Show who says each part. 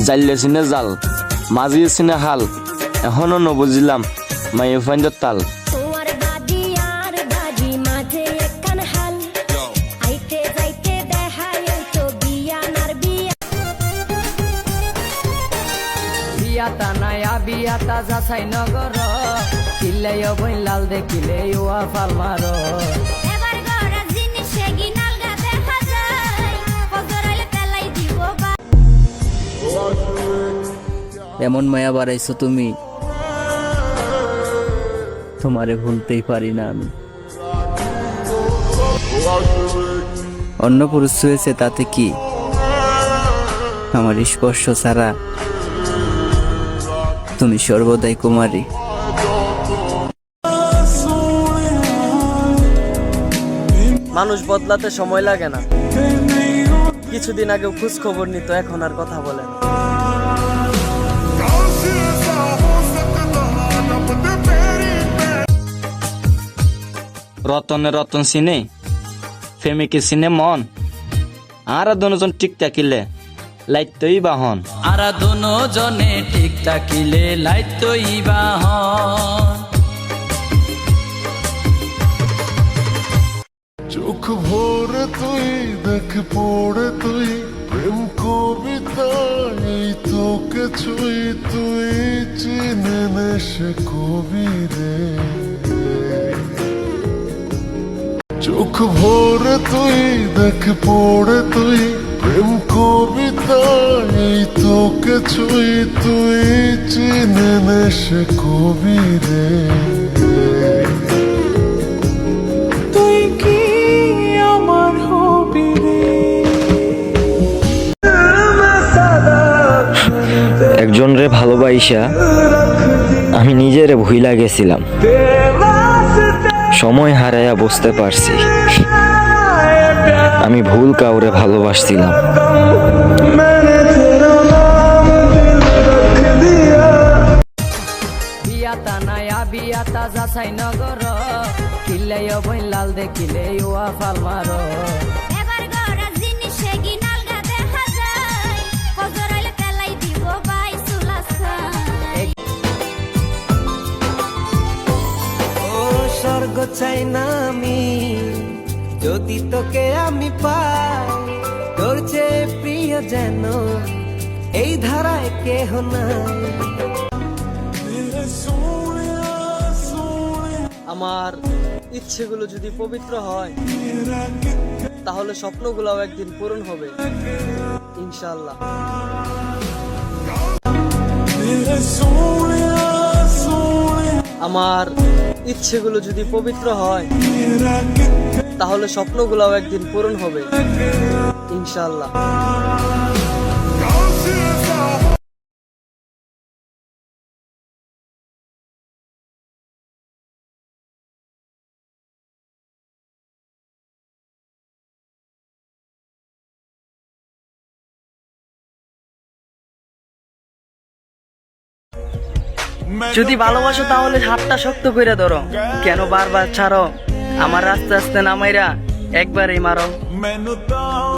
Speaker 1: জাইলে চিনে জাল মাঝিয়ে চিনে হাল এখনো নবুঝিলাম মাই ফাইন্ডার তাল
Speaker 2: বিয়াতা নায়া বিয়াতা যাচাই নগর কিল্লাই বই লাল দেখিলে ইয়া ফাল মারো এমন মায়া বাড়াইছো তুমি, তোমারে ভুলতেই পারি না আমি। অন্য পুরুষ হয়েছে তাতে কি, আমার স্পর্শ ছাড়া তুমি সর্বদাই কুমারী।
Speaker 3: মানুষ বদলাতে সময় লাগে না, কিছুদিন আগেও খোঁজ খবর নিত, এখন আর কথা বলে না।
Speaker 1: রতনে রতন চিনে প্রেমিকে চিনে মন আর দুজন টিক থাকিলে লাইতই বাহন
Speaker 2: আর দুজনে ঠিক থাকিলে লাইতই বাহন।
Speaker 4: চোখ ভরে তুই দেখ পড়ে তুই প্রেম কবিতা এই তোকে ছুই তুই চিনে নে সে কবি রে। চোখ ভরে তুই দেখ পড়ে তুই প্রেম কবিতা এই তোকে ছুই তুই চিনে নে সে কবি রে।
Speaker 1: একজন রে ভালোবাসা আমি নিজেরে ভুইলা গেছিলাম, সময় হারাইয়া বুঝতে পারছি আমি ভুল কাউরে ভালোবাসছিলাম।
Speaker 2: বিয়াতা নায়া বিয়াতা যাচাই নগর কিল্লাই বই লাল দেখিলে ইয়া ফাল মারো স্বর্গ চাই না আমি যদি তোকে আমি পাই, তোর চেয়ে প্রিয় যেন এই ধারায় কেহ নাই।
Speaker 3: আমার ইচ্ছেগুলো যদি পবিত্র হয় তাহলে স্বপ্নগুলোও একদিন পূরণ হবে ইনশাআল্লাহ। আমার ইচ্ছেগুলো যদি পবিত্র হয় তাহলে স্বপ্নগুলোও একদিন পূরণ হবে ইনশাআল্লাহ। যদি ভালোবাসো তাহলে হাতটা শক্ত করে ধরো, কেন বারবার ছাড়ো, আমার আস্তে আস্তে নামাইরা একবারই মারো।